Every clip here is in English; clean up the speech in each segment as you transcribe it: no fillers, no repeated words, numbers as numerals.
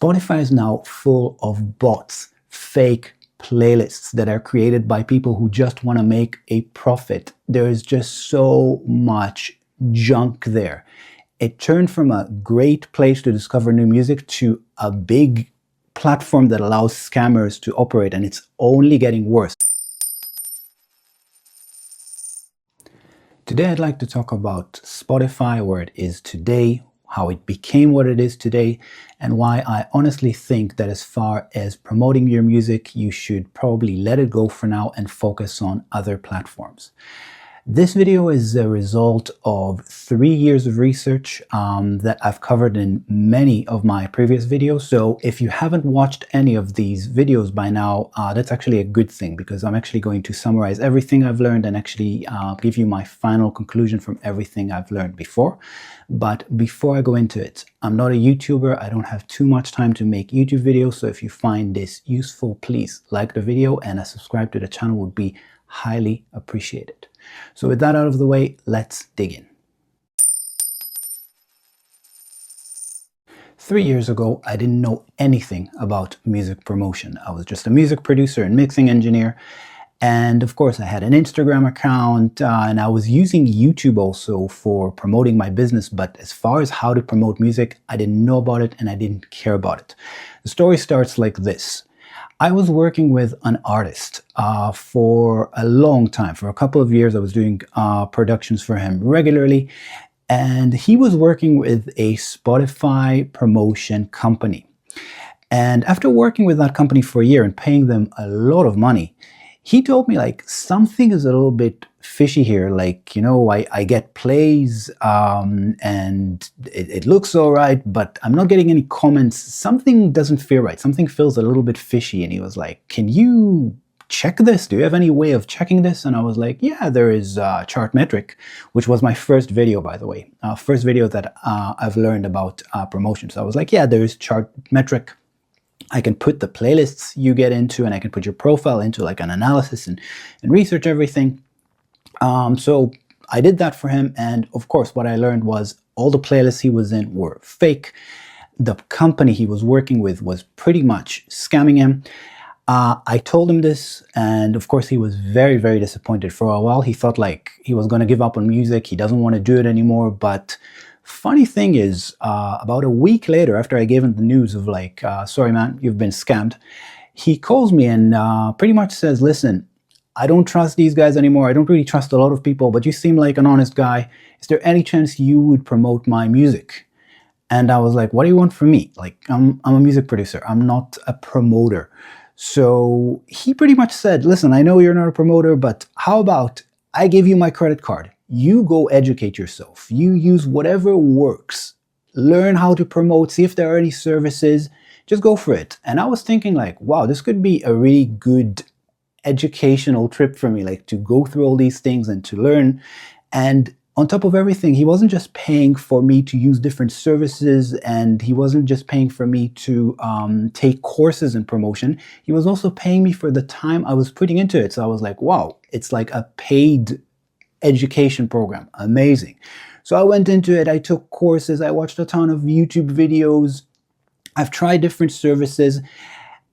Spotify is now full of bots, fake playlists that are created by people who just want to make a profit. There is just so much junk there. It turned from a great place to discover new music to a big platform that allows scammers to operate, and it's only getting worse. Today I'd like to talk about Spotify, where it is today, how it became what it is today, and why I honestly think that as far as promoting your music, you should probably let it go for now and focus on other platforms. This video is a result of 3 years of research that I've covered in many of my previous videos. So if you haven't watched any of these videos by now, that's actually a good thing, because I'm actually going to summarize everything I've learned and actually give you my final conclusion from everything I've learned before. But before I go into it, I'm not a YouTuber. I don't have too much time to make YouTube videos. So if you find this useful, please like the video, and a subscribe to the channel would be highly appreciated. So with that out of the way, let's dig in. 3 years ago, I didn't know anything about music promotion. I was just a music producer and mixing engineer. And of course, I had an Instagram account and I was using YouTube also for promoting my business. But as far as how to promote music, I didn't know about it and I didn't care about it. The story starts like this. I was working with an artist for a long time. For a couple of years, I was doing productions for him regularly. And he was working with a Spotify promotion company. And after working with that company for a year and paying them a lot of money, he told me, like, something is a little bit fishy here. Like, you know, I get plays and it looks all right, but I'm not getting any comments. Something doesn't feel right. Something feels a little bit fishy. And he was like, can you check this? Do you have any way of checking this? And I was like, yeah, there is Chartmetric, which was my first video, by the way. First video that I've learned about promotion. So I was like, yeah, there is Chartmetric. I can put the playlists you get into, and I can put your profile into like an analysis and research everything. So I did that for him. And of course, what I learned was all the playlists he was in were fake. The company he was working with was pretty much scamming him. I told him this, and of course he was very, very disappointed. For a while, he thought like he was going to give up on music. He doesn't want to do it anymore. But funny thing is, about a week later, after I gave him the news of like, sorry man, you've been scammed, he calls me and pretty much says, listen, I don't trust these guys anymore. I don't really trust a lot of people, but you seem like an honest guy. Is there any chance you would promote my music? And I was like, what do you want from me? Like, I'm a music producer. I'm not a promoter. So he pretty much said, listen, I know you're not a promoter, but how about I give you my credit card? You go educate yourself. You use whatever works. Learn how to promote, see if there are any services. Just go for it. And I was thinking like, wow, this could be a really good educational trip for me, like to go through all these things and to learn. And on top of everything, he wasn't just paying for me to use different services, and he wasn't just paying for me to take courses in promotion. He was also paying me for the time I was putting into it. So I was like, wow, it's like a paid education program. Amazing. So I went into it. I took courses. I watched a ton of YouTube videos. I've tried different services.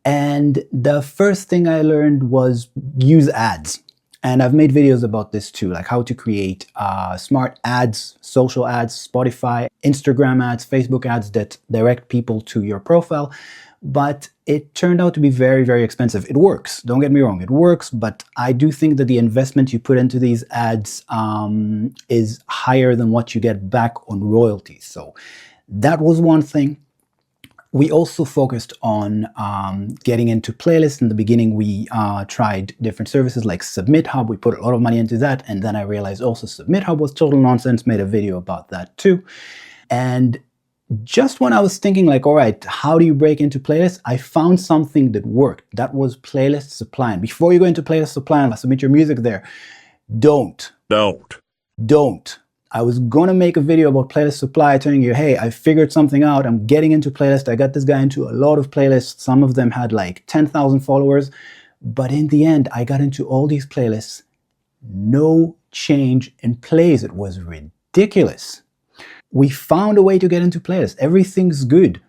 And the first thing I learned was use ads. And I've made videos about this too, like how to create smart ads, social ads, Spotify, Instagram ads, Facebook ads that direct people to your profile. But it turned out to be very, very expensive. It works. Don't get me wrong. It works. But I do think that the investment you put into these ads is higher than what you get back on royalties. So that was one thing. We also focused on getting into playlists. In the beginning, we tried different services like SubmitHub. We put a lot of money into that. And then I realized also SubmitHub was total nonsense, made a video about that too. And just when I was thinking like, all right, how do you break into playlists? I found something that worked. That was Playlist Supply. And before you go into Playlist Supply and submit your music there, don't. I was going to make a video about Playlist Supply telling you, hey, I figured something out. I'm getting into playlist. I got this guy into a lot of playlists. Some of them had like 10,000 followers. But in the end, I got into all these playlists. No change in plays. It was ridiculous. We found a way to get into playlists. Everything's good.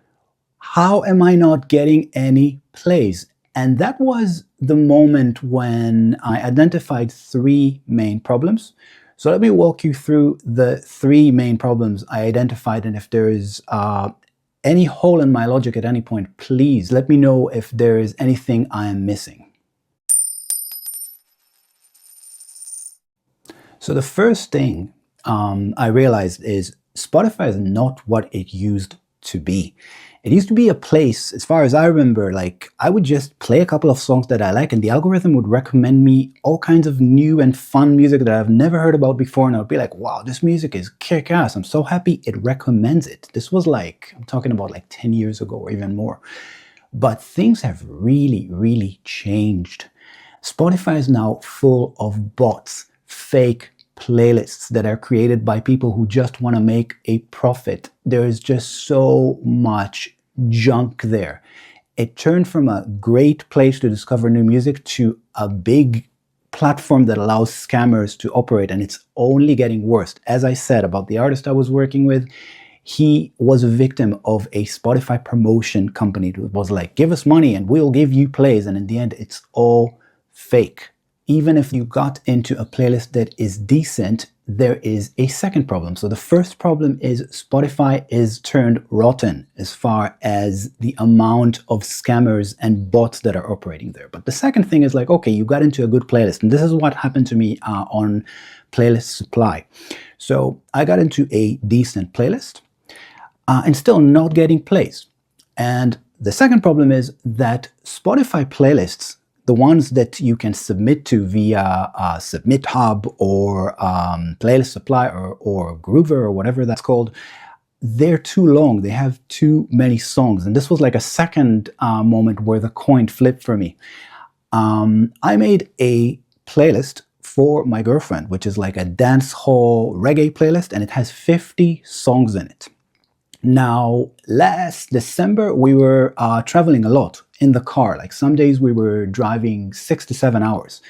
How am I not getting any plays? And that was the moment when I identified three main problems. So let me walk you through the three main problems I identified, and if there is any hole in my logic at any point, please let me know if there is anything I am missing. So the first thing I realized is Spotify is not what it used to be. It used to be a place, as far as I remember, like I would just play a couple of songs that I like and the algorithm would recommend me all kinds of new and fun music that I've never heard about before, and I would be like, wow, this music is kick-ass. I'm so happy it recommends it. This was like, I'm talking about like 10 years ago or even more. But things have really, really changed. Spotify is now full of bots, fake playlists that are created by people who just want to make a profit. There is just so much junk there. It turned from a great place to discover new music to a big platform that allows scammers to operate, and it's only getting worse. As I said about the artist I was working with, he was a victim of a Spotify promotion company that was like, give us money and we'll give you plays, and in the end it's all fake. Even if you got into a playlist that is decent, there is a second problem. So the first problem is Spotify is turned rotten as far as the amount of scammers and bots that are operating there. But the second thing is like, okay, you got into a good playlist. And this is what happened to me on Playlist Supply. So I got into a decent playlist and still not getting plays. And the second problem is that Spotify playlists, the ones that you can submit to via Submit Hub or Playlist Supply or Groover or whatever that's called, they're too long. They have too many songs. And this was like a second moment where the coin flipped for me. I made a playlist for my girlfriend, which is like a dance hall reggae playlist, and it has 50 songs in it. Now, last December, we were traveling a lot in the car. Like some days we were driving 6 to 7 hours,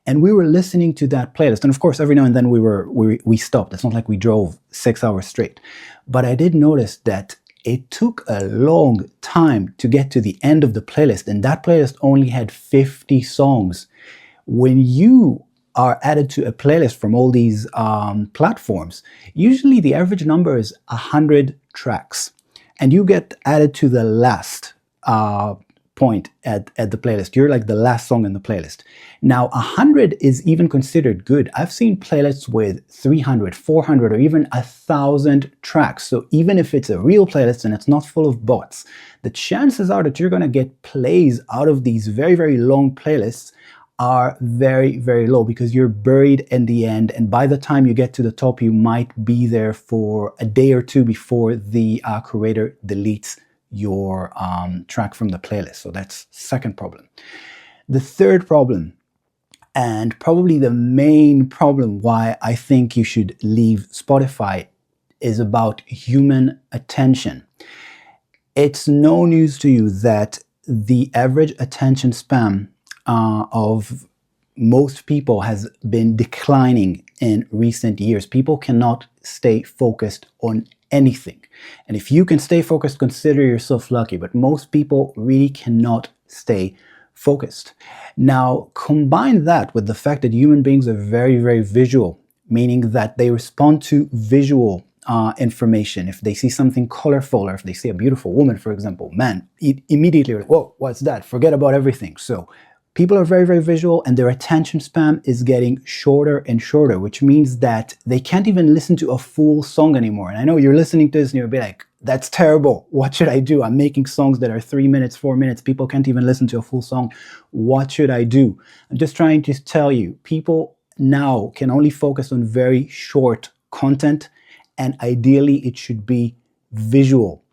and we were listening to that playlist. And of course, every now and then we stopped. It's not like we drove 6 hours straight. But I did notice that it took a long time to get to the end of the playlist, and that playlist only had 50 songs. When you are added to a playlist from all these platforms, usually the average number is 100 tracks, and you get added to the last point at the playlist. You're like the last song in the playlist. Now, 100 is even considered good. I've seen playlists with 300, 400, or even 1,000 tracks. So even if it's a real playlist and it's not full of bots, the chances are that you're going to get plays out of these very, very long playlists are very, very low, because you're buried in the end, and by the time you get to the top, you might be there for a day or two before the curator deletes your track from the playlist. So that's second problem. The third problem, and probably the main problem why I think you should leave Spotify, is about human attention. It's no news to you that the average attention span of most people has been declining in recent years. People cannot stay focused on anything. And if you can stay focused, consider yourself lucky. But most people really cannot stay focused. Now, combine that with the fact that human beings are very, very visual, meaning that they respond to visual information. If they see something colorful, or if they see a beautiful woman, for example, man, immediately, whoa, what's that? Forget about everything. So people are very, very visual, and their attention span is getting shorter and shorter, which means that they can't even listen to a full song anymore. And I know you're listening to this and you'll be like, that's terrible. What should I do? I'm making songs that are 3 minutes, 4 minutes. People can't even listen to a full song. What should I do? I'm just trying to tell you, people now can only focus on very short content, and ideally it should be visual.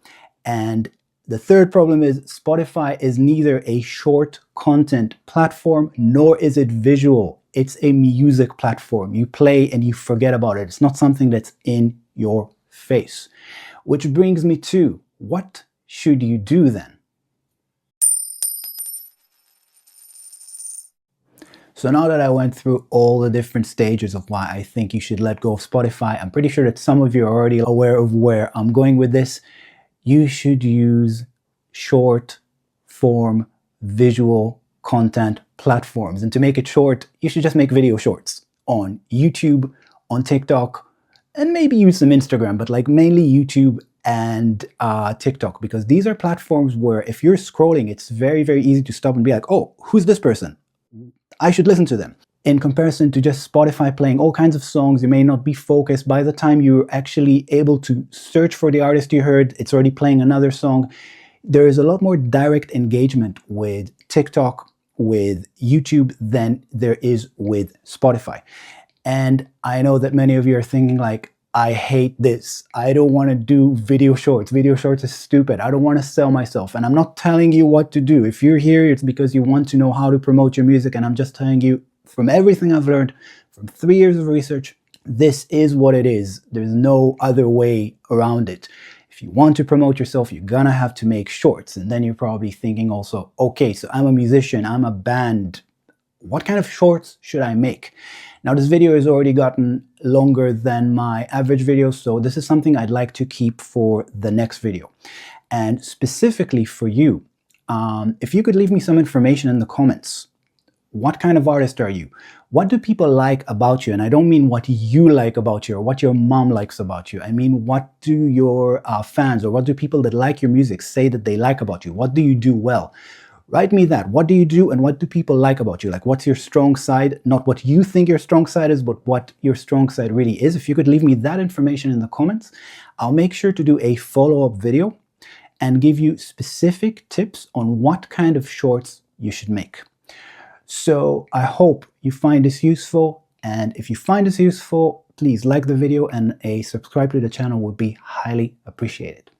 And the third problem is Spotify is neither a short content platform, nor is it visual. It's a music platform. You play and you forget about it. It's not something that's in your face. Which brings me to, what should you do then? So now that I went through all the different stages of why I think you should let go of Spotify, I'm pretty sure that some of you are already aware of where I'm going with this. You should use short form visual content platforms. And to make it short, you should just make video shorts on YouTube, on TikTok, and maybe use some Instagram, but like mainly YouTube and TikTok, because these are platforms where if you're scrolling, it's very, very easy to stop and be like, oh, who's this person? I should listen to them. In comparison to just Spotify playing all kinds of songs, you may not be focused. By the time you're actually able to search for the artist you heard, it's already playing another song. There is a lot more direct engagement with TikTok, with YouTube than there is with Spotify. And I know that many of you are thinking like, I hate this. I don't want to do video shorts. Video shorts is stupid. I don't want to sell myself. And I'm not telling you what to do. If you're here, it's because you want to know how to promote your music. And I'm just telling you from everything I've learned from 3 years of research, this is what it is. There's no other way around it. If you want to promote yourself, you're gonna have to make shorts. And then you're probably thinking also, okay, so I'm a musician, I'm a band. What kind of shorts should I make? Now, this video has already gotten longer than my average video, so this is something I'd like to keep for the next video. And specifically for you, if you could leave me some information in the comments. What kind of artist are you? What do people like about you? And I don't mean what you like about you or what your mom likes about you. I mean, what do your fans or what do people that like your music say that they like about you? What do you do well? Write me that. What do you do and what do people like about you? Like, what's your strong side? Not what you think your strong side is, but what your strong side really is. If you could leave me that information in the comments, I'll make sure to do a follow-up video and give you specific tips on what kind of shorts you should make. So I hope you find this useful. And if you find this useful, please like the video, and a subscribe to the channel would be highly appreciated.